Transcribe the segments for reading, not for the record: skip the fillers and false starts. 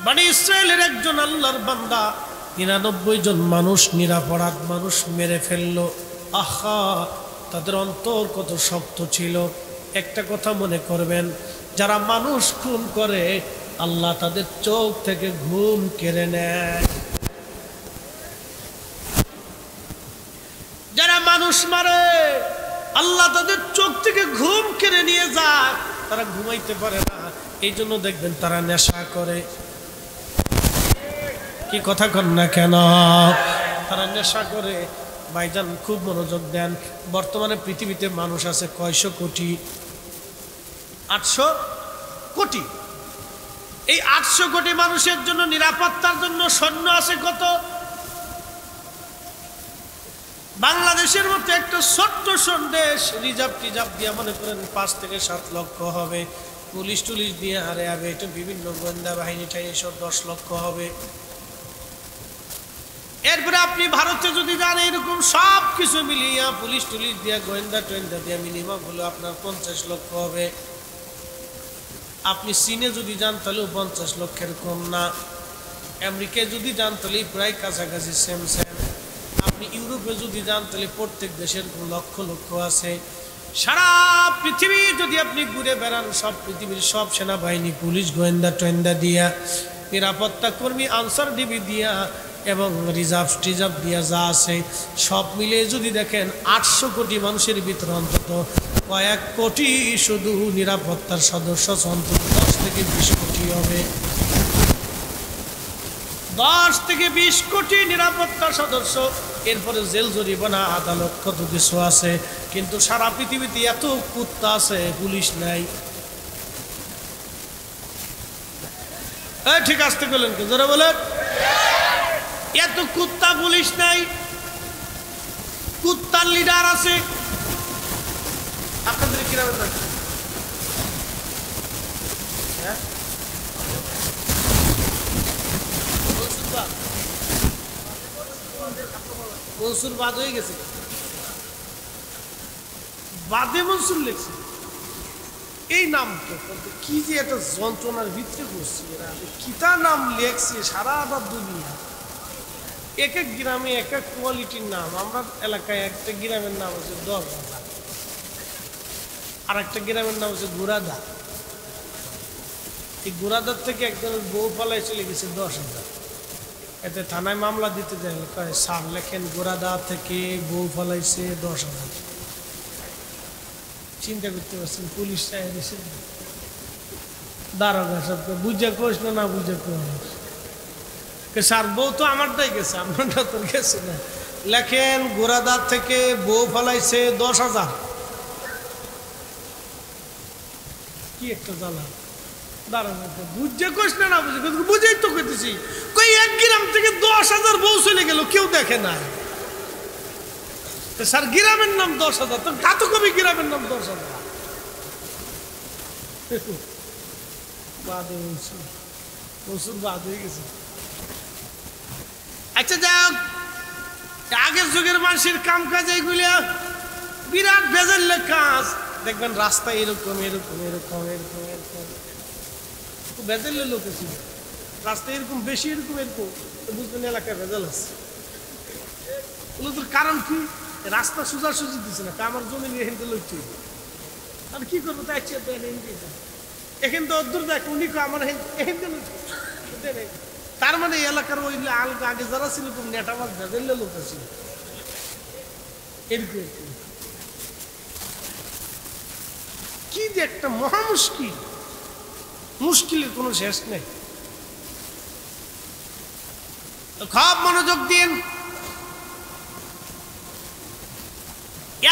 বনি ইসরায়েলের একজন আল্লাহর বান্দা 99 জন মানুষ নিরাপরাধ মানুষ মেরে ফেললো। আহা, তাদের অন্তর কত শক্ত ছিল। একটা কথা মনে করবেন, যারা মানুষ খুন করে আল্লাহ তাদের চোখ থেকে ঘুম কেড়ে নেয়। যারা মানুষ মারে আল্লাহ তাদের চোখ থেকে ঘুম কেড়ে নিয়ে যায়, তারা ঘুমাইতে পারে না। এই জন্য দেখবেন তারা নেশা করে। কি কথা কন না কেন? তারা নেশা করে। ভাইজান খুব মনোযোগ দেন। বর্তমানে পৃথিবীতে মানুষ আছে কয়শো কোটি? 800 কোটি। এই 800 কোটি মানুষের জন্য নিরাপত্তার জন্য সৈন্য আছে কত? বাংলাদেশের মতো একটা ছোট্ট দেশ, রিজার্ভ টিজার্ভ দিয়ে মনে করেন 5 থেকে 7 লক্ষ হবে। পুলিশ টুলিশ দিয়ে হারে হবে, এটা বিভিন্ন গোয়েন্দা বাহিনী ঠাই এসব 10 লক্ষ হবে। এরপরে আপনি ভারতে যদি যান, এরকম সব কিছু মিলিয়ে পুলিশ টুলিশ দিয়া গোয়েন্দা টোয়েন্দা দিয়া মিনিমাম হলো আপনার 50 লক্ষ হবে। আপনি চীনে যদি যান তাহলেও 50 লক্ষের কম না। আমেরিকায় যদি যান তাহলে প্রায় কাছাকাছি সেম সেম। আপনি ইউরোপে যদি যান তাহলে প্রত্যেক দেশের লক্ষ লক্ষ আছে। সারা পৃথিবী যদি আপনি ঘুরে বেড়ান, সব পৃথিবীর সব সেনাবাহিনী পুলিশ গোয়েন্দা টোয়েন্দা দিয়া, নিরাপত্তা কর্মী আনসার ডিবি দিয়া এবং রিজার্ভ টিজার্ভ দিয়া যা আছে সব মিলিয়ে যদি দেখেন 800 কোটি মানুষের ভিতরে অন্তত কয়েক কোটি শুধু নিরাপত্তার সদস্য, অন্তত 10 থেকে 20 কোটি হবে। 10 থেকে 20 কোটি নিরাপত্তার সদস্য। এরপরে জেল জরিমানা আদালত কত কিছু আছে। কিন্তু সারা পৃথিবীতে এত কুত্তা আছে, পুলিশ নাই। ঠিক আসতে বললেন কি জোরে বলেন? এত কুত্তা, পুলিশ নাই। কুত্তার লিডার আছে। আপনাদের কিরকম লাগে? মনসুর বাদ হয়ে গেছে, বাদে মনসুর লেখছে। এই নাম কি যে একটা যন্ত্রণার ভিতরে করছে এরা, কিতা নাম লেখছে সারা দুনিয়া। এক এক গ্রামে এক এক কোয়ালিটির নাম। আমরা এলাকায় একটা গ্রামের নাম হচ্ছে 10,000, আর একটা গ্রামের নাম হচ্ছে গোরাদা। এই গোরাদার থেকে একজনের বউ পালায় চলে গেছে 10,000। এতে থানায় মামলা দিতে যায়, স্যার লেখেন গোরাদা থেকে বউ পালাইছে 10,000। চিন্তা করতে পারছেন? পুলিশ চাই দিছে, দারোগা সবকে বুঝে কোষ না বুঝে কোষ। স্যার বউ তো আমারটাই গেছে, আমারটা তোর গেছে না। লেখেন গোরাদা থেকে বউ ফলাইছে 10,000। কি একটা জ্বালা! দারোগা বুঝে কোষ না বুঝে, বুঝেই তো করতেছি। কই এক গ্রাম থেকে 10,000 বউ চলে গেল, কেউ দেখে না। স্যার গ্রামের নাম 10,000, তো তা তো কবি গ্রামের নাম 10,000। বাদ মনসুর বাদ হয়ে গেছে। আচ্ছা যাক, আগের যুগের মানুষের কাম কাজ এইগুলা বিরাট বেজাল্য কাজ। দেখবেন রাস্তা এরকম এরকম এরকম এরকম এরকম বেজাল্য লোক ছিল। রাস্তা এরকম বেশি এরকম এরকম, বুঝবেন এলাকায় ভেজাল আছে। কারণ কি? রাস্তা সোজাসুজি দিচ্ছে না, আমার জমি নিয়ে হেঁটে লইতে। আর কি করবো? তাই এখান তো দূর দেখ, উনি আমার তার মানে এলাকার ওই আগে যারা ছিল খুব নেটামাজ ভেজাল্য লোক ছিল এরকম। কি যে একটা মহা মুশকিল, মুশকিলের কোনো শেষ নেই। খুব মনোযোগ দিন।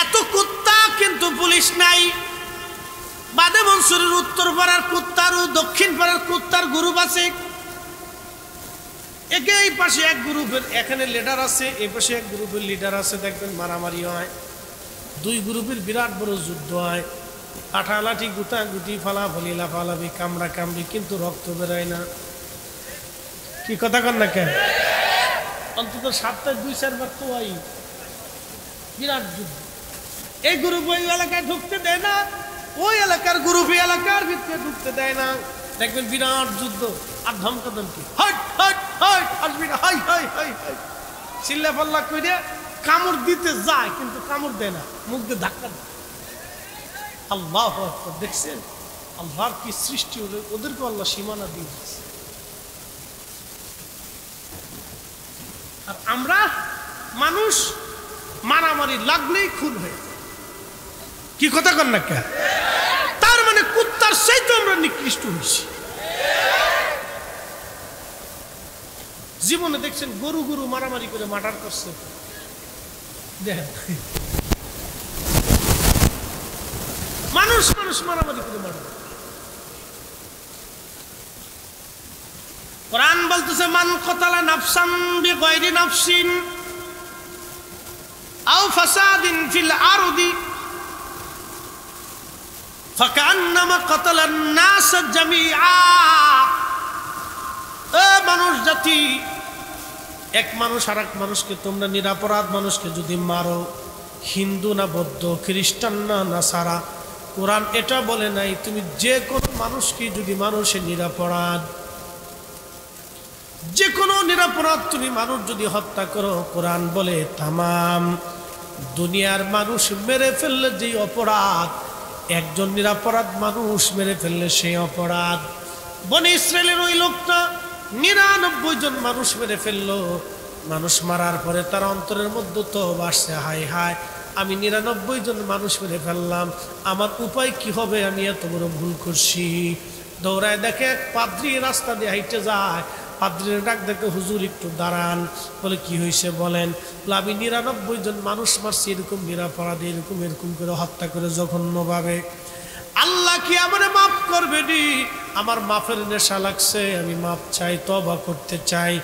এত কুত্তা কিন্তু পুলিশ নাই। বাদে মনসুরের উত্তর পাড়ার কুত্তার ও দক্ষিণ পাড়ার কুত্তার গ্রুপ আছে। একে এই পাশে এক গ্রুপের এখানে লিডার আছে, এই পাশে এক গ্রুপের লিডার আছে। দেখবেন মারামারি হয়, দুই গ্রুপের বিরাট বড় যুদ্ধ হয়। লাঠালাঠি, গুতাগুতি, ফালাফালি, লাফালাফি, কামড়া কামড়ি, কিন্তু রক্ত বেরোয় না। কি কথা কন না কেন? অন্তত সপ্তাহে 2-4 বার তো হয় বিরাট যুদ্ধ। এই গ্রুপ ওই এলাকায় ঢুকতে দেয় না, ওই এলাকার গ্রুপ এই এলাকার ভিতরে ঢুকতে দেয় না। দেখবেন বিরাট যুদ্ধ আর ধমকাধমকি, হাট হাট হাট, আসবি না, হাই হাই হাই হাই, চিল্লা পাল্লা করে কামড় দিতে যায় কিন্তু কামড় দেয় না, মুখ দিয়ে ধাক্কা দেয়। আল্লাহু আকবার, দেখছেন আল্লাহর কি সৃষ্টি, ওদেরকে আল্লাহ সীমানা দিয়ে দিয়েছে। আর আমরা মানুষ মারামারি লাগলেই খুন হয়ে যায়। কি কথা কর না কে? তার মানে কুত্তার চাইতে আমরা নিকৃষ্ট হয়েছি। জীবনে দেখছেন গরু গরু মারামারি করে মার্ডার করছে, দেখেন মানুষ মানুষ মারামারি করে মার্ডার। কোরআন বলতেছে মান কতালা নাফসান বিগাইরি নাফসিন আও ফাসাদিন ফিল আরদি ফাকান্নামা কতালান নাস জামিআ। মানুষ জাতি, এক মানুষ আর এক মানুষকে তোমরা নিরাপরাধ মানুষকে যদি মারো, হিন্দু না বৌদ্ধ, খ্রিস্টান না নাসারা, কোরআন এটা বলে নাই তুমি যে কোনো মানুষকে যদি মানুষের নিরাপরাধ, যে কোনো নিরাপরাধ তুমি মানুষ যদি হত্যা করো, কোরআন বলে তামাম দুনিয়ার মানুষ মেরে ফেললে যে অপরাধ, একজন নিরাপরাধ মানুষ মেরে ফেললে সেই অপরাধ। বনি ইসরায়েলের ওই লোকটা 99 জন মানুষ মেরে ফেললো। মানুষ মারার পরে তার অন্তরের মধ্যে তো আসছে, হায় হায় আমি 99 জন মানুষ মেরে ফেললাম, আমার উপায় কি হবে, আমি এত বড় ভুল করছি। দৌড়ায় দেখে এক পাদ্রী রাস্তা দিয়ে হাইটে যায়, পাদ্রীর ডাক দেখে হুজুর একটু দাঁড়ান। বলে কি হয়েছে বলেন? আমি 99 জন মানুষ মারছি, এরকম নিরাপরাধী, এরকম এরকম করে হত্যা করে জঘন্যভাবে। আল্লাহ কি আমারে মাফ করবে নি? আমার মাফের নেশা লাগছে, আমি মাফ চাই, তওবা করতে চাই।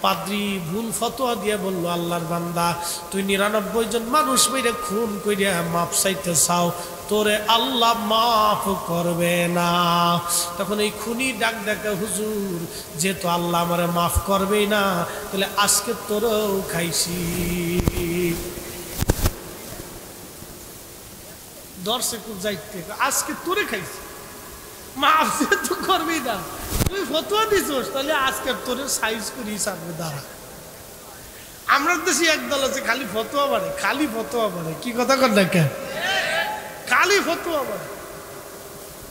পাদ্রী ভুল ফতোয়া দিয়ে বলল, আল্লাহর বান্দা তুই 99 জন মানুষ মেরে খুন কইরা মাফ চাইতে চাও, তোরে আল্লাহ মাফ করবে না। তখন এই খুনি ডাক ডাকে, হুজুর যেহেতু আল্লাহ আমারে মাফ করবেই না, তাহলে আজকে তোরও খাইছি। দর্শে খুব যাইতে, আজকে তোরে খাইছি, মাফ যেহেতু করবেই না, তুই ফতোয়া দিছোস, তাহলে আজকে তোরে সাইজ করি সামনে দাঁড়া। আমরা দেশে একদল আছে খালি ফতোয়া বাড়ে, খালি ফতোয়া বাড়ে। কি কথা কর না কেন? খালি ফতোয়া বাড়ে।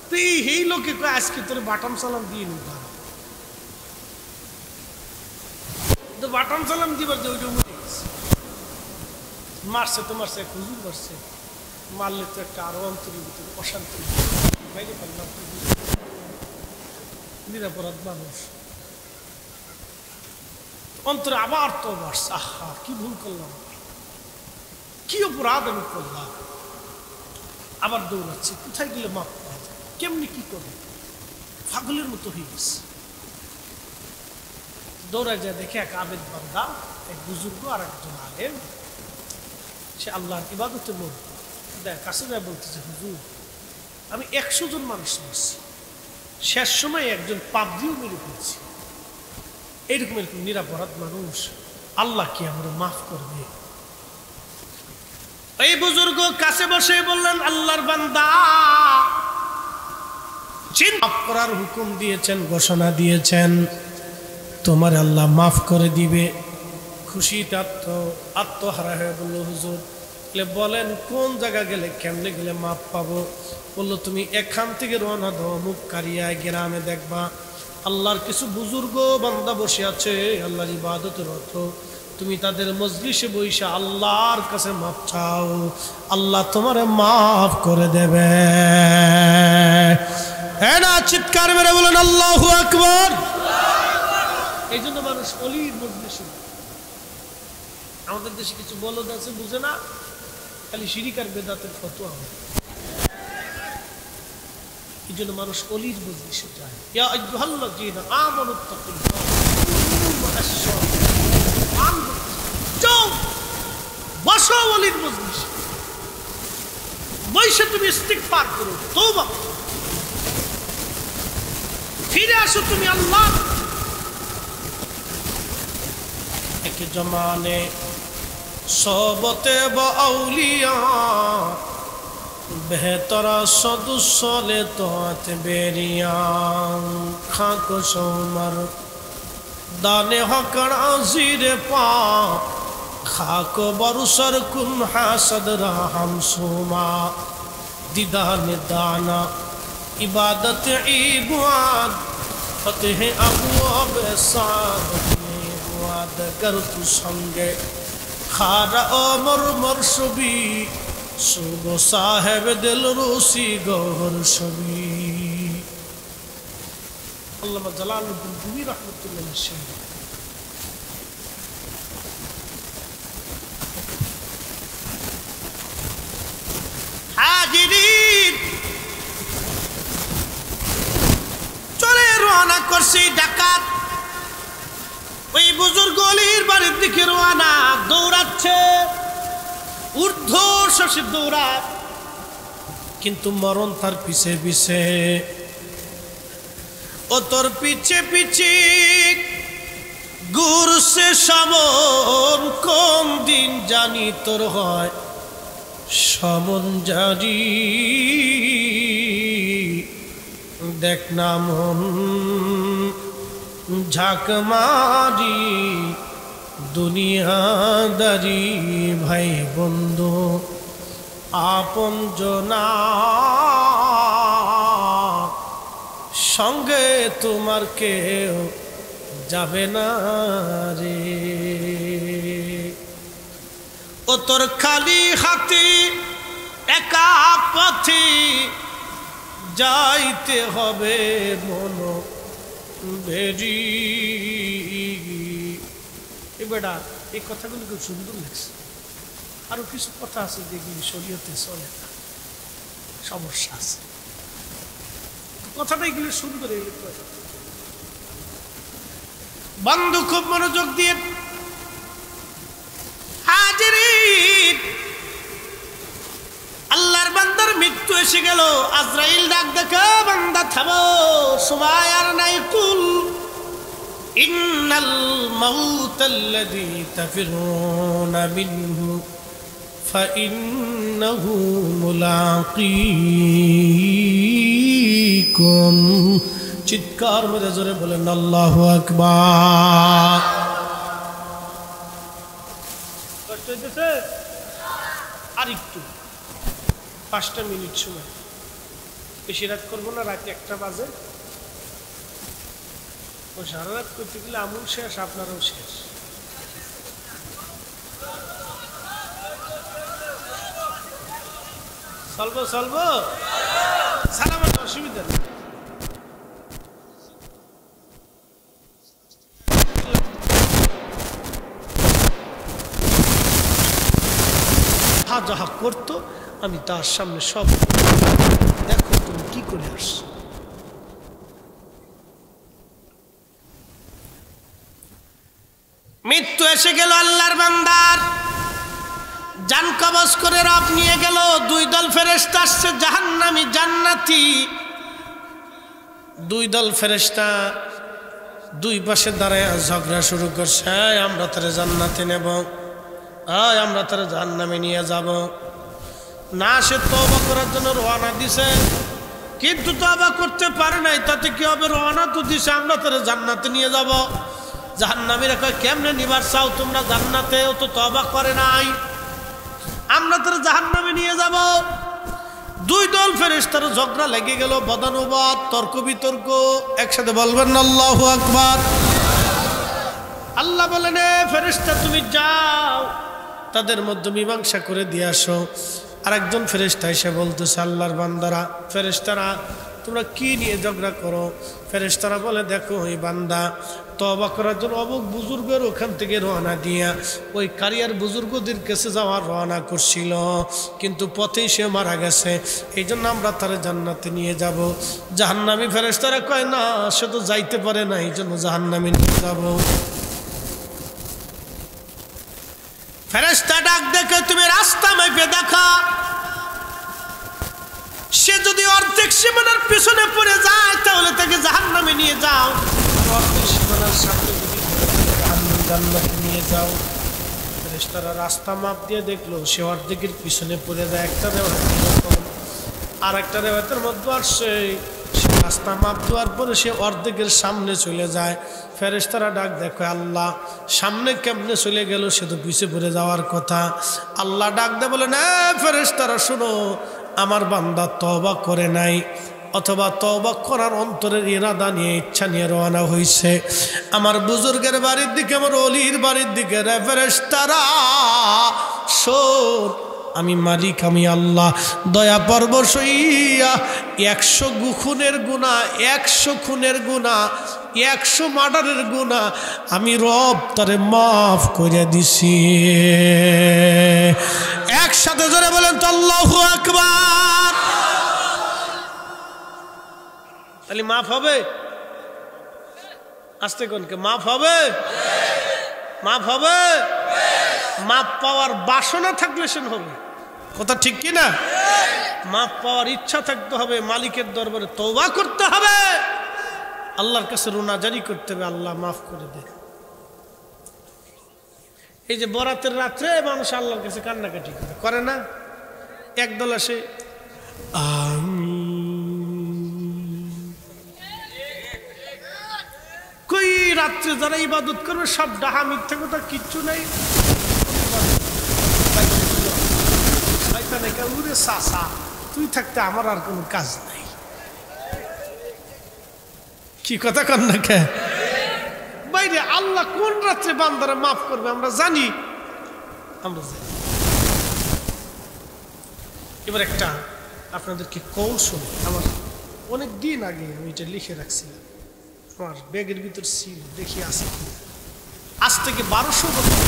তো এই লোকে আজকে তোরে বাটাম সালাম দিয়ে নি, তো বাটাম সালাম দিবার যে ওইটা উঠে গেছে, মারছে তো মারছে, হুজুর মারছে, মারলে তো একটা আরো অন্তরের ভিতরে অশান্তি বাইরে পারলাম। নিরাপরাধ মানুষ অন্তরে আবার তো মারছে, আহা কি ভুল করলাম, কি অপরাধ আমি করলাম। আবার দৌড়াচ্ছে, কোথায় গেলে মাপ পাওয়া যায়, কেমনি কি করবে, পাগলের মতো হয়ে গেছে। দৌড়ায় যায়, দেখে এক আবেদ বান্দা, এক বুজুর্গ আর একজন আলেম, সে আল্লাহর ইবাদতে মন দেখ, কাছে যায় বলতেছে, হুজুর আমি 100 জন মানুষ মারছি, শেষ সময় একজন পাদ্রীও মেরে ফেলছি, এইরকম এরকম নিরাপরাধ মানুষ, আল্লাহ কি আমরা মাফ করবে? এই বুজুর্গ কাছে বসে বললেন, আল্লাহর বান্দা মাফ করার হুকুম দিয়েছেন, ঘোষণা দিয়েছেন, তোমার আল্লাহ মাফ করে দিবে। খুশিতে আত্মহারা হয়ে বলল, হুজুর বলেন কোন জায়গা গেলে, কেমনে গেলে মাপ পাবো? বললো তুমি এখান থেকে রওনা দাও, মুখ কারিয়ায় গ্রামে দেখবা আল্লাহর কিছু বুজুর্গ বান্দা বসে আছে, আল্লাহর ইবাদতের অর্থ, তুমি তাদের মজলিসে বইসা আল্লাহর কাছে মাপ চাও, আল্লাহ তোমারে মাফ করে দেবে। হ্যাঁ না? চিৎকার মেরে বলেন আল্লাহু আকবার। এই জন্য মানুষ অলির মজলিসে, আমাদের দেশে কিছু বলদ আছে বুঝে না, খালি শিরিক আর বেদাতের ফতোয়া হয়, এই জন্য মানুষ অলির মজলিসে যায়। ইয়া আইয়ুহাল্লাযীনা আমানুত্তাকুল্লাহ যাও বসো অলির মজলিসে, বসে তুমি ইস্তিগফার করো, তওবা ফিরে আসো তুমি আল্লাহ। এক জমানে सोबते ब औलिया बेहतर सदुसले तोत बेरियां खाको सोमर दाने हकड़ा जीरे पा खाको बरुसर कुन हासद राहम सोमा दीदान दाना इबादत इबाद फतेह अबूब साद कर तू संगे खारा ओमर मरसबी सुगो साहेब दिल रूसी गौर शबी अल्लामा जलालुद्दीन रूमी रहमतुल्लाह अलैहि हाजिरीन चले रवाना करছি ডাকাত ওই বুজুর্গ অলির বাড়ির দিকে রওনা দৌড়াচ্ছে ঊর্ধ্ব শশী দৌড়ায় কিন্তু মরণ তার পিছে পিছে ও তোর পিছে পিছে ঘুরছে সমন কোন দিন জানি তোর হয় সমন জারি দেখ না মন ঝাঁক মারি দুনিয়াদারি ভাই বন্ধু আপন জনা সঙ্গে তোমার কেউ যাবে না রে ও তোর খালি হাতে একা পথে যাইতে হবে মন বেরি বেটা এই কথাগুলো খুব সুন্দর লাগছে আরো কিছু কথা আছে যেগুলি শরীয়তে চলে না সমস্যা আছে কথাটা এগুলো সুন্দর বন্ধু খুব মনোযোগ দিয়ে হাজিরিন আল্লাহর বান্দার মৃত্যু এসে গেল আজরাইল ডাক দেখে বান্দা থামো সময় আর নাই কুল ইন্নাল মাউতাল্লাযী তাফিরুনা মিনহু ফাইন্নাহু মুলাকীকুম চিৎকার মেরে জোরে বলেন আল্লাহু আকবার কষ্ট হইতেছে আর একটু 5টা মিনিট সময় বেশি রাত করবো না রাত 1টা বাজে ও সারা রাত করতে গেলে আমুল শেষ আপনারও শেষ চলবো চলবো সালাম অসুবিধা নেই যাহা করতো আমি তার সামনে সব দেখো তুমি কি করে আসছো মৃত্যু এসে গেল আল্লাহর বান্দার জান কবজ করে রব নিয়ে গেল 2 দল ফেরেশতা আসছে জাহান্নামী জান্নাতি 2 দল ফেরেশতা 2 পাশে দাঁড়ায় ঝগড়া শুরু করছে আমরা তারে জান্নাতে নেব আমরা তারে জাহান্নামে নিয়ে যাব না সে তওবা করার জন্য রওনা দিছে কিন্তু তওবা করতে পারে নাই তাতে কি হবে রওনা তো দিছে আমরা তারে জান্নাতে নিয়ে যাব জাহান্নামীরা কয় কেমনে নিবার চাও তোমরা জান্নাতে ও তো তওবা করে নাই আমরা তারে জাহান্নামে নিয়ে যাব 2 দল ফেরেশতার ঝগড়া লেগে গেল বদানুবাদ তর্ক বিতর্ক একসাথে বলবেন আল্লাহু আকবার আল্লাহ বলেন ফেরেশতা তুমি যাও তাদের মধ্যে মীমাংসা করে দিয়ে আসো আরেকজন ফেরেশতা এসে বলতেছে আল্লাহর বান্দারা ফেরেশতারা তোমরা কি নিয়ে ঝগড়া করো ফেরেশতারা বলে দেখো এই বান্দা তওবা করার জন্য অমুক বুজুর্গের ওখান থেকে রওনা দিয়া ওই কারিয়ার বুজুর্গদের কাছে যাওয়ার রওনা করছিল কিন্তু পথেই সে মারা গেছে এই জন্য আমরা তারে জান্নাতে নিয়ে যাব জাহান্নামী ফেরেশতারা কয় না সে তো যাইতে পারে না এই জন্য জাহান্নামে নিয়ে যাব ফেরেশতা ডাক দেখে তুমি রাস্তা মাইপে দেখা সে যদি অর্ধেক সীমানার পিছনে পড়ে যায় তাহলে তাকে জাহান্নামে নিয়ে যাও আর অর্ধেক সীমানার সামনে যদি জান্নাতে নিয়ে যাও ফেরেশতারা রাস্তা মাপ দিয়ে দেখলো সে অর্ধেকের পিছনে পড়ে যায় একটা দেওয়া আর একটা রেওয়ায়েতের মধ্যে আসছে রাস্তা মাপ দেওয়ার পরে সে অর্ধেকের সামনে চলে যায়, ফেরেশতারা ডাক দেখো আল্লাহ সামনে কেমনে চলে গেল, সে তো পিছে পড়ে যাওয়ার কথা। আল্লাহ ডাক দে বলে না ফেরেশতারা শোনো, আমার বান্দা তওবা করে নাই, অথবা তওবা করার অন্তরের ইরাদা নিয়ে ইচ্ছা নিয়ে রওনা হয়েছে আমার বুজুর্গের বাড়ির দিকে, আমার অলির বাড়ির দিকে। রে ফেরেশতারা শোন, আমি মালিক, আমি আল্লাহ, দয়া পরবশ হইয়া 100 খুনের গুনাহ, 100 খুনের গুনাহ, 100 মার্ডারের গুনাহ আমি রব তারে মাফ করে দিছি। একসাথে জোরে বলেন তো আল্লাহু আকবার। তাহলে মাফ হবে? আস্তে কোনকে মাফ হবে? মাফ হবে? মাপ পাওয়ার বাসনা থাকলে সে হবে, কথা ঠিক কি না? মাপ পাওয়ার ইচ্ছা থাকতে হবে, মালিকের দরবারে তওবা করতে হবে, আল্লাহর কাছে রুনাজারি করতে হবে, আল্লাহ মাফ করে দে। এই যে বরাতের রাত্রে মানুষ আল্লাহর কাছে কান্নাকাটি করে না? একদল আসে কই রাত্রে যারা ইবাদত করবে সব ডাহা মিথ্যা কথা, কিচ্ছু নাই। উরে সাসা, তুই থাকতে আমার আর কোনো কাজ নাই। কি কথা কন না কে বাইরে? আল্লাহ কোন রাত্রে বান্দারা মাফ করবে আমরা জানি, আমরা জানি। এবার একটা আপনাদেরকে কৌশল, আমার অনেক দিন আগে আমি এটা লিখে রাখছিলাম, আমার ব্যাগের ভিতর ছিল, দেখি আছে কি। আজ থেকে 1200 বছর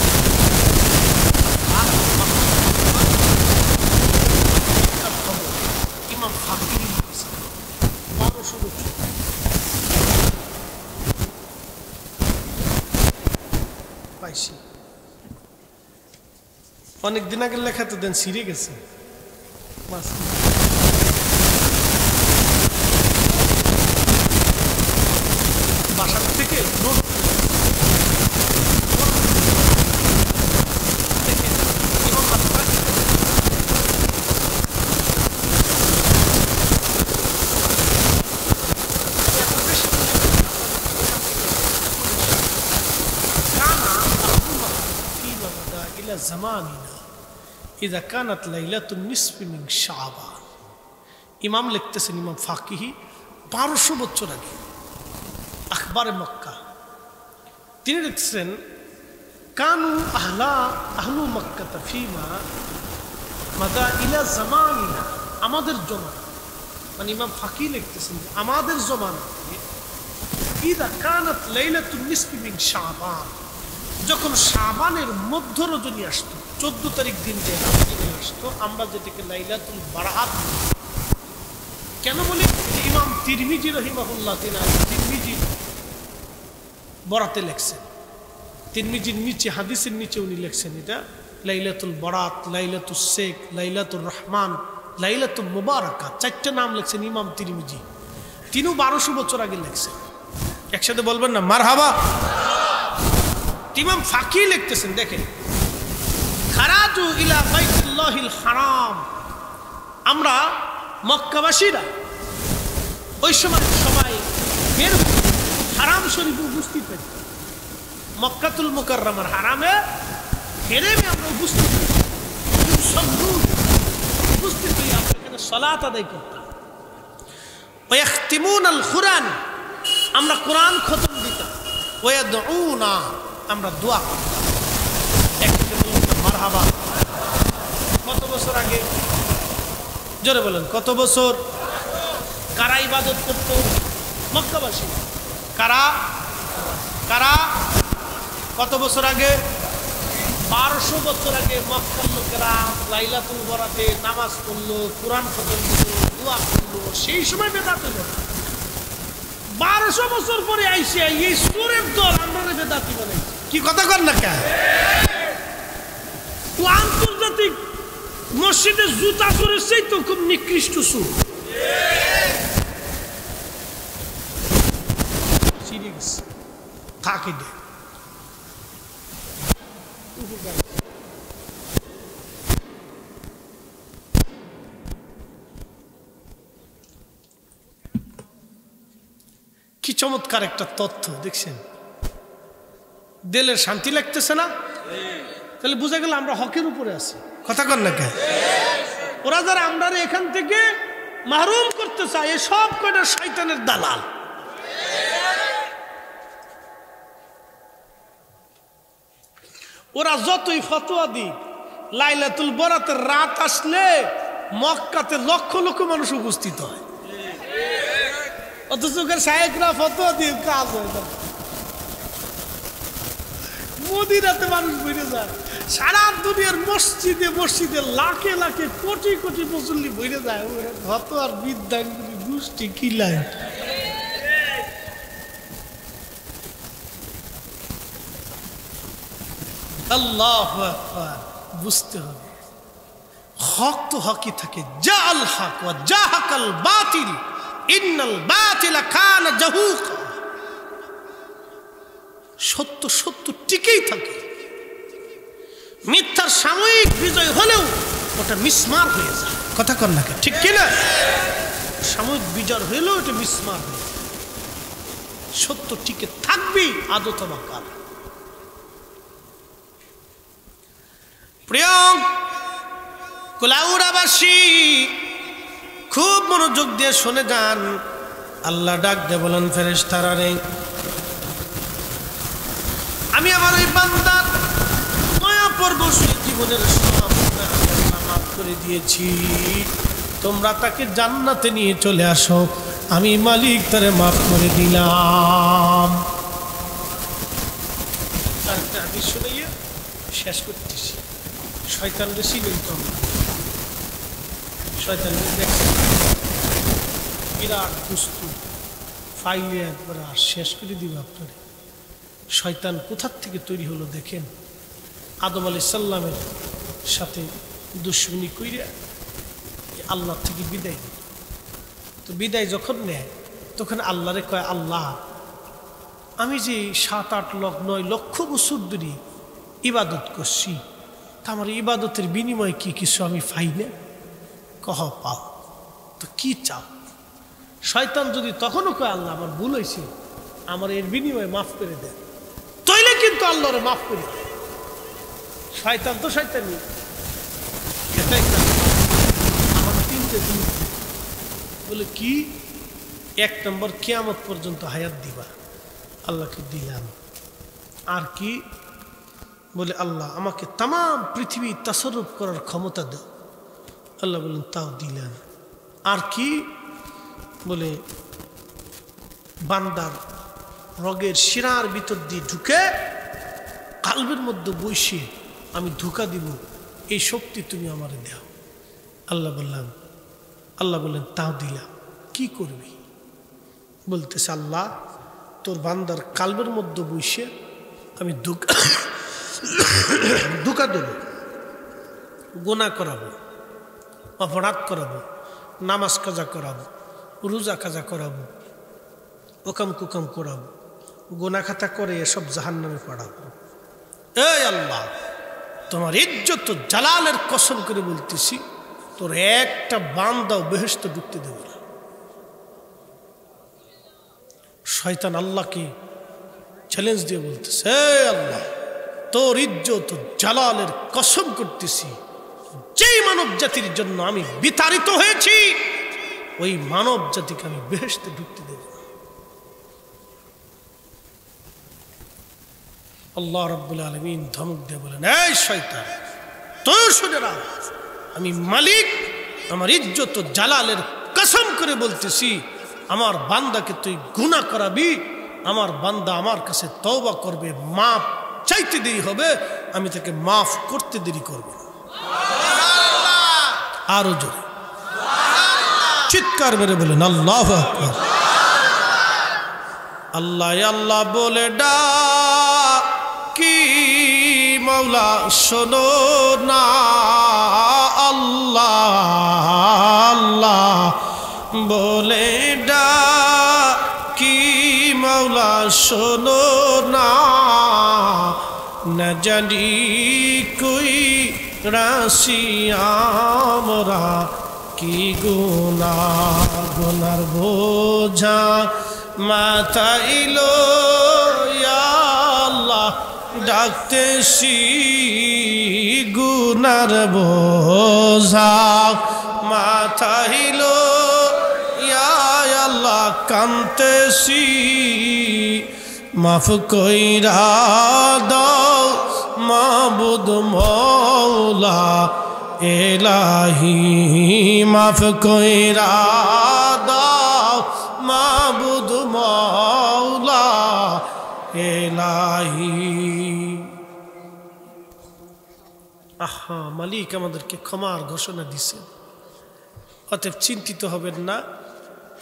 ইমাম ফাকির 1200 বছর পাইছি। অনেক দিন আগের লেখা তো দেন ছিঁড়ে গেছে। বাসা থেকে ইমাম লিখতেছেন, ইমাম ফাকিহি 1200 বছর আগে আখবারে মক্কা তিনি লিখছেন, কানু আহলু মক্কা ফিমা মাদা ইলা জামানিনা, আমাদের জমানা, মানে ইমাম ফাকি লিখতেছেন আমাদের জমানাতে ইদা কানাত লাইলাতুন নিসফি মিন শাবান, যখন শাবানের মধ্য রজনী আসতো, 14 তারিখ দিন যে আসতো, আমরা যেটাকে লাইলাতুল বারাত কেন বলি? ইমাম তিরমিজি রহিমাহুল্লাহ তিরমিজি বরাতে লেখছেন, তিরমিজির নিচে হাদিসের নিচে উনি লেখছেন এটা লাইলাতুল বারাত, লাইলাতুল শেখ, লাইলাতুল রহমান, লাইলাতুল মুবারাকা, 4টা নাম লেখছেন ইমাম তিরমিজি। তিনিও 1200 বছর আগে লেখছেন। একসাথে বলবেন না মারহাবা? ইমাম ফাকি লিখতেছেন, দেখেন, খারাজু ইলা বাইতুল্লাহিল হারাম, আমরা মক্কাবাসীরা ওই সময় সবাই বের হারাম শরীফে উপস্থিত হই, মক্কাতুল মুকাররমার হারামে হেরেমে আমরা উপস্থিত হই, উপস্থিত হই, আমরা এখানে সালাত আদায় করতাম। ওয়াখতিমুনাল কুরআন, আমরা কোরআন খতম দিতাম। ওয়াদউনা, আমরা দোয়া করতাম। একসাথে বলুন মারহাবা। কত বছর আগে? জোরে বলেন কত বছর? কারা ইবাদত করত? মক্কাবাসী। কারা কারা? কত বছর আগে? 1200 বছর আগে মক্কার লোকেরা লাইলাতুল বরাতে নামাজ পড়লো, কোরআন খতম দিল, দোয়া করলো, সেই সময় বেদাত হলো। 1200 বছর পরে আইসে এই সুরের দল আমরা বেদাতি বানাইছি। কি কথা কর না কেন? তো আন্তর্জাতিক মসজিদে জুতা সুরের সেই তো খুব নিকৃষ্ট সুর। সিরিয়াস থাকে দে কি চমৎকার একটা তথ্য দেখছেন, দিলের শান্তি লাগতেছে না? তাহলে বুঝা গেল আমরা হকের উপরে আছি। কথা কর না কে? ওরা যারা আমরা এখান থেকে মাহরুম করতে চায়, এই সব কয়টা শয়তানের দালাল। ওরা যতই ফতোয়া দিক, লাইলাতুল বরাতের রাত আসলে মক্কাতে লক্ষ লক্ষ মানুষ উপস্থিত হয়, অথচ শায়েখরা ফতোয়া দিয়ে কাজ হয় না। মদিনাতে মানুষ বেড়ে যায়, সারা দুনিয়ার মসজিদে মসজিদে লাখে লাখে কোটি কোটি মুসল্লি বেড়ে যায়। ফতোয়ার বিদ্যাঙ্গুলি গোষ্ঠী কিলায়। আল্লাহু আকবার। বুঝতে হবে হক তো হকই থাকে। জাল হক ওয়া জাহাকাল বাতিল ইন্নাল বাতিলা কানা জাহুকা। সত্য সত্য টিকেই থাকে, মিথ্যার সাময়িক বিজয় হলেও ওটা মিসমার হয়ে যায়। কথা কর না কে? ঠিক কিনা? সাময়িক বিজয় হলেও ওটা মিসমার হয়ে যায়। সত্য টিকে থাকবেই আদতমা কাল। প্রিয় কুলাউড়াবাসী, খুব মনোযোগ দিয়ে শুনে যান। আল্লাহ ডাক দিয়ে বলেন, ফেরেশতারা রে, আমি আমার এই বান্দার মায়া পরবশী জীবনের সব গুনাহ মাফ করে দিয়েছি। তোমরা তাকে জান্নাতে নিয়ে চলে আসো, আমি মালিক তারে মাফ করে দিলাম। আমি শুনাইয়া শেষ করতেছি। শয়তান বেশি লইতাম, শয়তান বিরাট দুস্তু ফাইলে একবার আর শেষ করে দিব আপনারে। শয়তান কোথার থেকে তৈরি হলো দেখেন। আদম আলাইহিস সালামের সাথে দুশ্মনী কইরা আল্লাহ থেকে বিদায় দিল। তো বিদায় যখন নেয় তখন আল্লাহরে কয়, আল্লাহ আমি যে 7, 8, 9 লক্ষ বছর ধরে ইবাদত করছি, তা আমার ইবাদতের বিনিময়ে কি কিছু আমি পাই না? কহ পাও, তো কি চাও? শয়তান যদি তখনও কয়, আল্লাহ আমার ভুল হয়েছে, আমার এর বিনিময়ে মাফ করে দেন, তাইলে কিন্তু আল্লাহরে মাফ করে দেয়। শয়তান তো শয়তানি। আমার 3টে দিন বলে কি? 1 নম্বর, কিয়ামত পর্যন্ত হায়াত দিবা, আল্লাহকে দিলাম। আর কি? বলে আল্লাহ আমাকে তাম পৃথিবী তাসরুফ করার ক্ষমতা দাও, আল্লাহ বলেন তাও দিলাম। আর কি? বলে বান্দার রগের শিরার ভিতর দিয়ে ঢুকে কালবের মধ্যে বসে আমি ধোঁকা দিব, এই শক্তি তুমি আমারে দাও। আল্লাহ বললেন তাও দিলাম। কি করবি? বলতেছে আল্লাহ তোর বান্দার কালবের মধ্যে বসে আমি ধোঁকা দেব, গুনাহ করাবো, অপরাধ করাবো, নামাজ কাজা করাবো, রোজা কাজা করাবো, ওকাম কুকাম করাবো, গুনাহ খাতা করে এসব জাহান্নামে পড়াবো। এই আল্লাহ তোমার ইজ্জত জালালের কসম করে বলতেছি, তোর একটা বান্দাও বেহেশতে ঢুকতে দেব না। শয়তান আল্লাহকে চ্যালেঞ্জ দিয়ে বলতেছে, এই আল্লাহ তোর ইজ্জত জালালের কসম করতেছি, যেই মানব জাতির জন্য আমি বিতাড়িত হয়েছি ওই মানব জাতিকে আমি বেহেশতে ঢুকতে দেব না। আল্লাহ রাব্বুল আলামিন ধমক দিয়ে বলেন, এই শয়তান তোর শুনে রাখ, আমি মালিক, আমার ইজ্জত জালালের কসম করে বলতেছি, আমার বান্দাকে তুই গুনাহ করাবি, আমার বান্দা আমার কাছে তওবা করবে, মাফ চাইতে দেরি হবে, আমি তাকে মাফ করতে দেরি করব না। আরো জোরে চিৎকার মেরে বলেন আল্লাহু আকবার। আল্লাহ আল্লাহ বলে ডাকি মৌলা শোনো না, আল্লাহ আল্লাহ বলে ডাকি মৌলা শোনো না, না জানি কই রাশি আমরা কি গুনার বোঝা মাথাইলো ইয়া আল্লাহ ডাকতেছি গুনার বোঝা মাথাইলো ইয়া আল্লাহ কান্তেছি মাফ কইরা দাও মাবুদ মৌলা এলাহি মাফ কইরা দাও মাবুদ মৌলা এলাহি। আহা, মালিক আমাদেরকে ক্ষমার ঘোষণা দিছে, অতএব চিন্তিত হবেন না,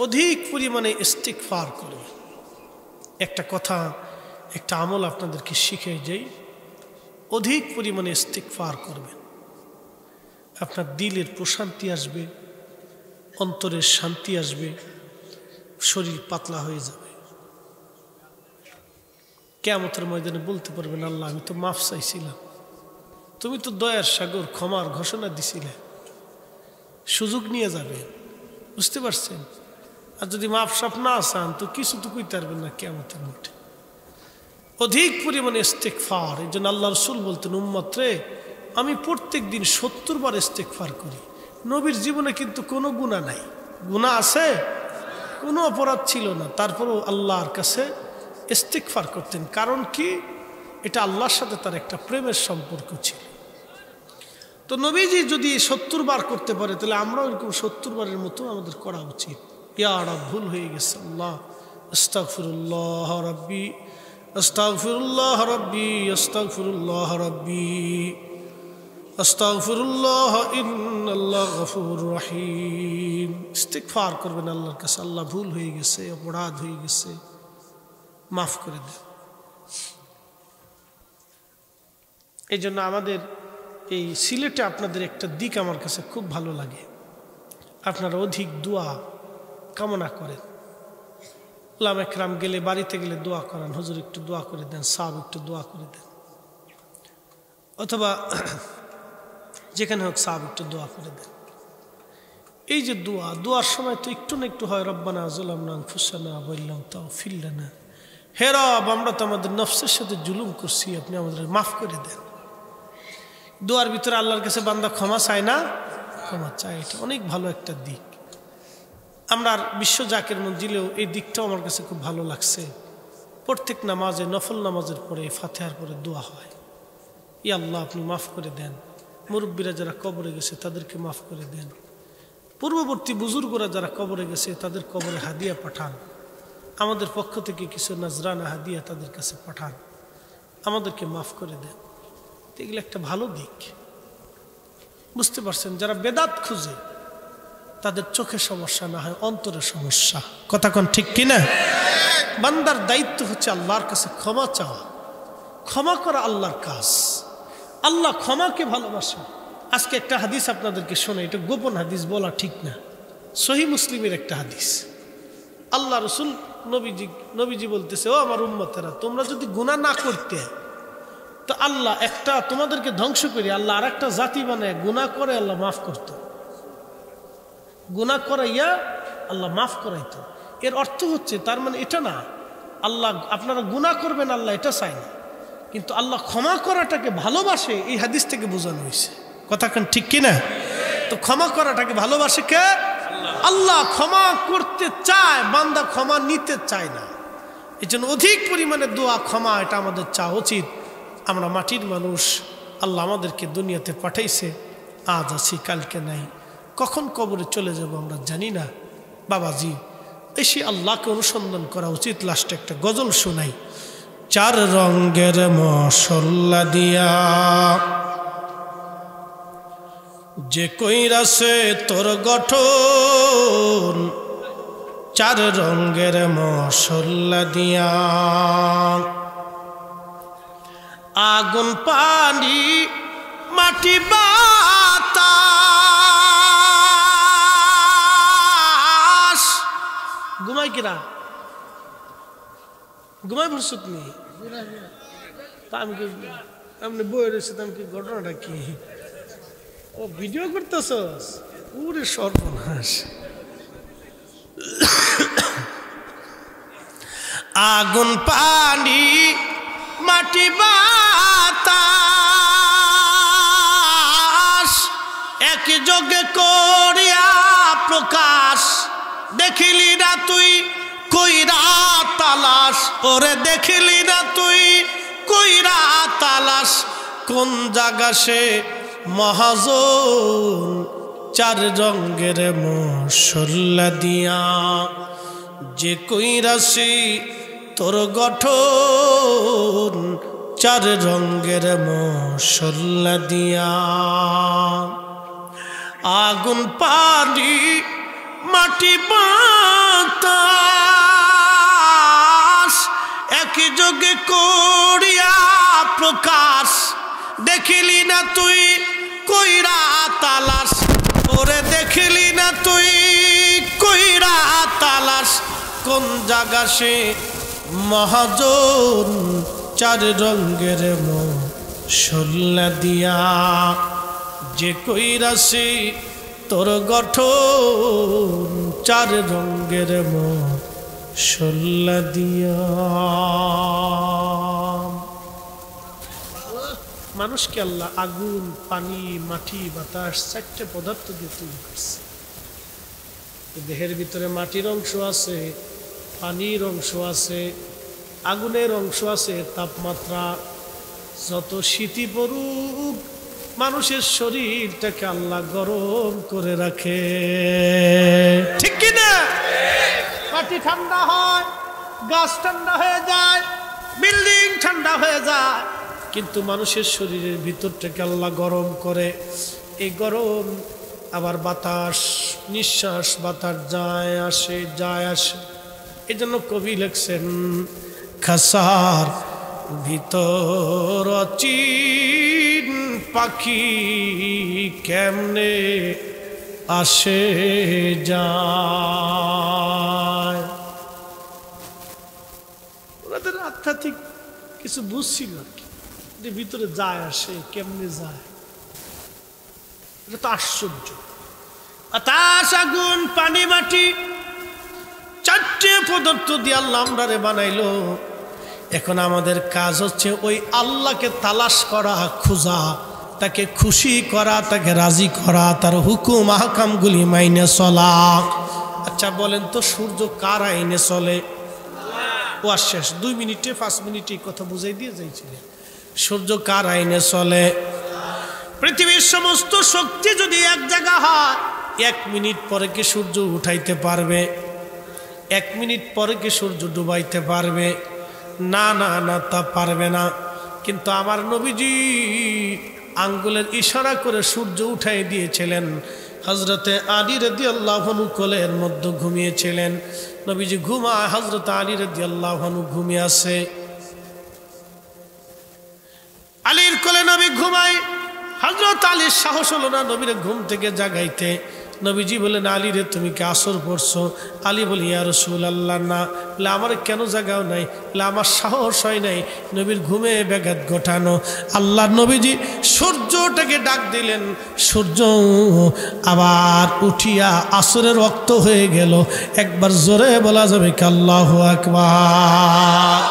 অধিক পরিমাণে ইস্তিগফার করবেন। একটা কথা, একটা আমল আপনাদেরকে শিখে যাই, অধিক পরিমাণে ইস্তিগফার করবেন, আপনার দিলের প্রশান্তি আসবে, অন্তরের শান্তি আসবে, শরীর পাতলা হয়ে যাবে। কিয়ামতের ময়দানে বলতে পারবেন, আল্লাহ আমি তো মাফ চাইছিলাম, তুমি তো দয়ার সাগর, ক্ষমার ঘোষণা দিছিলে, সুযোগ নিয়ে যাবে। বুঝতে পারছেন? আর যদি মাফ সাফ না চান তো কিছু তো কইতে পারবেন না কিয়ামতের মাঠে। অধিক পরিমাণে ইস্তিগফার। এই জন্য আল্লাহ রাসূল বলতেন, উম্মত রে আমি প্রত্যেক দিন 70 বার ইস্তিগফার করি। নবীর জীবনে কিন্তু কোনো গুনাহ নাই, গুনাহ আছে, কোনো অপরাধ ছিল না, তারপরেও আল্লাহর কাছে ইস্তিগফার করতেন। কারণ কি? এটা আল্লাহর সাথে তার একটা প্রেমের সম্পর্ক ছিল। তো নবীজি যদি 70 বার করতে পারে, তাহলে আমরাও এরকম 70 বারের মতো আমাদের করা উচিত। ইয়া রব, ভুল হয়ে গেছে, আল্লাহ আস্তাগফিরুল্লাহ রাব্বি আস্তাগফিরুল্লাহ রাব্বি আস্তাগফিরুল্লাহ রাব্বি আস্তাগফিরুল্লাহ ইন্নাল্লাহ গফুরুর রহিম। ইস্তিগফার করবেন আল্লাহর কাছে, আল্লাহ ভুল হয়ে গেছে, অপরাধ হয়ে গেছে, মাফ করে দেন। এই জন্য আমাদের এই সিলেটে আপনাদের একটা দিক আমার কাছে খুব ভালো লাগে, আপনারা অধিক দোয়া কামনা করেন। ওলামা একরাম গেলে, বাড়িতে গেলে দোয়া করান, হুজুর একটু দোয়া করে দেন, সাহেব একটু দোয়া করে দেন, অথবা যেখানে হোক সাহেব একটু দোয়া করে দেন। এই যে দোয়ার সময় তো একটু না একটু হয়, রব্বানা যালামনা আনফুসানা ওয়াইল্লাম তাগফির লানা, হে রব আমরা তো আমাদের নফসের সাথে জুলুম করছি, আপনি আমাদের মাফ করে দেন। দোয়ার ভিতরে আল্লাহর কাছে বান্দা ক্ষমা চায় না, ক্ষমা চায়। এটা অনেক ভালো একটা দিক। আমরা বিশ্ব জাকের মঞ্জিলেও এই দিকটাও আমার কাছে খুব ভালো লাগছে। প্রত্যেক নামাজে, নফল নামাজের পরে, ফাতিহার পরে দোয়া হয়, ইয়া আল্লাহ আপনি মাফ করে দেন, মুরব্বীরা যারা কবরে গেছে তাদেরকে মাফ করে দেন, পূর্ববর্তী বুজুর্গরা যারা কবরে গেছে তাদের কবরে হাদিয়া পাঠান, আমাদের পক্ষ থেকে কিছু নজরানা হাদিয়া তাদের কাছে পাঠান, আমাদেরকে মাফ করে দেন। এগুলো একটা ভালো দিক। বুঝতে পারছেন? যারা বেদাত খুঁজে তাদের চোখে সমস্যা না হয়, অন্তরের সমস্যা। কথা কোন ঠিক কিনা? বান্দার দায়িত্ব হচ্ছে আল্লাহর কাছে ক্ষমা চাওয়া, ক্ষমা করা আল্লাহর কাজ। আল্লাহ ক্ষমাকে ভালোবাসেন। আজকে একটা হাদিস আপনাদেরকে শোনে, এটা গোপন হাদিস, বলা ঠিক না, সহিহ মুসলিমের একটা হাদিস। আল্লাহ রসুল নবীজি বলতেছে, ও আমার উম্মতেরা, তোমরা যদি গুনাহ না করতে তো আল্লাহ একটা তোমাদেরকে ধ্বংস করি, আল্লাহ আর একটা জাতি বানায় গুনাহ করে আল্লাহ মাফ করত, গুনাহ করাইয়া আল্লাহ মাফ করাইতো। এর অর্থ হচ্ছে, তার মানে এটা না আল্লাহ আপনারা গুনাহ করবেন আল্লাহ এটা চায় না, কিন্তু আল্লাহ ক্ষমা করাটাকে ভালোবাসে, এই হাদিস থেকে বোঝানো হয়েছে। কথা কেন ঠিক কিনা? তো ক্ষমা করাটাকে ভালোবাসে কে? আল্লাহ। ক্ষমা করতে চায়, বান্দা ক্ষমা নিতে চায় না। এই জন্য অধিক পরিমাণে দোয়া, ক্ষমা, এটা আমাদের চাওয়া উচিত। আমরা মাটির মানুষ, আল্লাহ আমাদেরকে দুনিয়াতে পাঠাইছে, আজ আছি কালকে নাই, কখন কবরে চলে যাব আমরা জানি না। বাবাজি, এসে আল্লাহকে অনুসন্ধান করা উচিত। লাস্টে একটা গজল শোনাই। চার রঙের মশলা দিয়া যে কইরাছে তোর গঠন, চার রঙের মশলা দিয়া আগুন, পানি, মাটি, বাতাস। ঘুমাই কিরা? ঘুমাই পড়ছো তুমি? আমি কি এমনি বই রয়েছে? আমি কি, ঘটনাটা কি? ও ভিডিও করতেছস? ওরে সর্বনাশ। আগুন পানি মাটি বাতাস একযোগে করিয়া প্রকাশ দেখিলি না তুই কইরা তালাশ ওরে দেখিলি না তুই কইরা তালাশ কোন জায়গা সে মহাজন চার রঙের মশলা দিয়া যে কইরাছি তোর গঠন চার রঙের মশলা দিয়া আগুন পানি মাটি বাতাস একই যোগে করিয়া প্রকাশ দেখিলি না তুই কইরা তালাশ ওরে দেখিলি না তুই কইরা তালাশ কোন জায়গা সে মহাজন চার রঙের মশলা দিয়া যে কইরাছি তোর গঠন চার রঙের মশলা দিয়া মানুষকে আল্লাহ আগুন পানি মাটি বাতাস চারটে পদার্থ দিয়ে তৈরি করছে দেহের ভিতরে মাটির অংশ আছে পানির অংশ আছে আগুনের অংশ আছে তাপমাত্রা যত শীতই পড়ুক মানুষের শরীরটাকে আল্লাহ গরম করে রাখে ঠিক কি না মাটি ঠান্ডা হয় গাছ ঠান্ডা হয়ে যায় বিল্ডিং ঠান্ডা হয়ে যায় কিন্তু মানুষের শরীরের ভিতরটাকে আল্লাহ গরম করে এই গরম আবার বাতাস নিঃশ্বাস বাতাস যায় আসে এই জন্য কবি লিখছেন খাসার ভিতর অচিন পাখি কেমনে আসে যায় ওনাদের আধ্যাত্মিক কিছু বুঝছিল আর কি ভিতরে যায় আসে কেমনে যায় এটা তো আশ্চর্য বাতাস আগুন পানি মাটি চারটে পদার্থ দিয়ে আল্লাহ আমরারে বানাইলো এখন আমাদের কাজ হচ্ছে ওই আল্লাহকে তালাশ করা খোঁজা তাকে খুশি করা তাকে রাজি করা তার হুকুম আহকামগুলি মাইনে চলা আচ্ছা বলেন তো সূর্য কার আইনে চলে ও আর শেষ 2 মিনিটে 5 মিনিটে কথা বুঝাই দিয়ে যাইছিলেন সূর্য কার আইনে চলে পৃথিবীর সমস্ত শক্তি যদি এক জায়গা হয় 1 মিনিট পরে কি সূর্য উঠাইতে পারবে 1 মিনিট পরে কি সূর্য ডুবাইতে পারবে না না না তা পারবে না কিন্তু আমার নবীজি আঙ্গুলের ইশারা করে সূর্য উঠাই দিয়েছিলেন হযরতে আলী রাদিয়াল্লাহু আনহু কোলের মধ্যে ঘুমিয়েছিলেন নবীজি ঘুমায় হযরতে আলী রাদিয়াল্লাহু আনহু ঘুমিয়ে আছে আলীর কোলে নবী ঘুমায় হযরত আলীর সাহস হলো না নবীর ঘুম থেকে জাগাইতে নবীজি বলেন আলী রে তুমি কি আসর পড়ছো আলী বলি ইয়া রাসূলুল্লাহ না বলে আমার কেন জাগাও নাই বলে আমার সাহস হয় নাই নবীর ঘুমে ব্যাঘাত ঘটানো আল্লাহ নবীজি সূর্যটাকে ডাক দিলেন সূর্য আবার উঠিয়া আসরের রক্ত হয়ে গেল একবার জোরে বলা যাবে কি আল্লাহু আকবার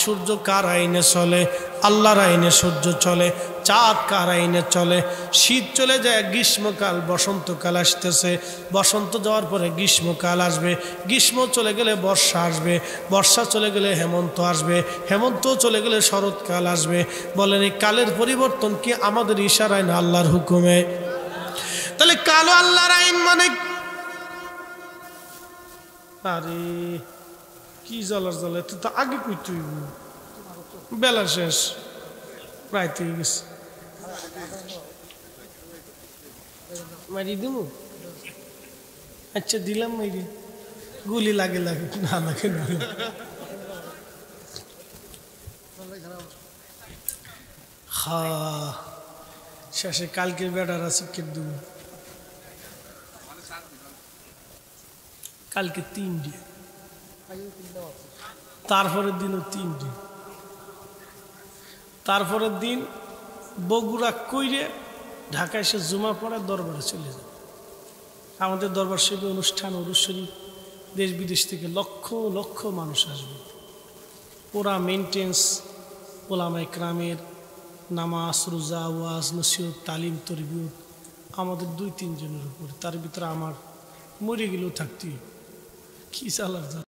সূর্য কার আইনে চলে আল্লাহর আইনে সূর্য চলে চাঁদ কার আইনে চলে শীত চলে যায় গ্রীষ্মকাল বসন্তকাল আসতেছে বসন্ত যাওয়ার পরে গ্রীষ্মকাল আসবে গ্রীষ্ম চলে গেলে বর্ষা আসবে বর্ষা চলে গেলে হেমন্ত আসবে হেমন্ত চলে গেলে শরৎকাল আসবে বলেন এই কালের পরিবর্তন কি আমাদের ইশারায় না আল্লাহর হুকুমে তাহলে কালো আল্লাহর আইন মানে আরে কি জ্বলার জ্বলে তুই তো আগে কই তুই বেলা শেষ প্রায় তুই গেছে মারি দিব আচ্ছা দিলাম মাইরি গুলি লাগে লাগে না লাগে না হা শেষে কালকের বেড়ার আছে কে দেব কালকে 3 তারপরের দিনও 3 তারপরের দিন বগুড়া কইরে ঢাকায় এসে জুমা পড়ে দরবারে চলে যায় আমাদের দরবার শরীফে অনুষ্ঠান উরুস শরীফ দেশ বিদেশ থেকে লক্ষ লক্ষ মানুষ আসবে। ওরা মেনটেন্স ওলামায়ে কেরামের নামাজ রোজা ওয়াজ নসিহত তালিম তরবিয়ত আমাদের 2-3 জনের উপরে, তার ভিতরে আমার মরে গেলেও থাকতেই কি চালার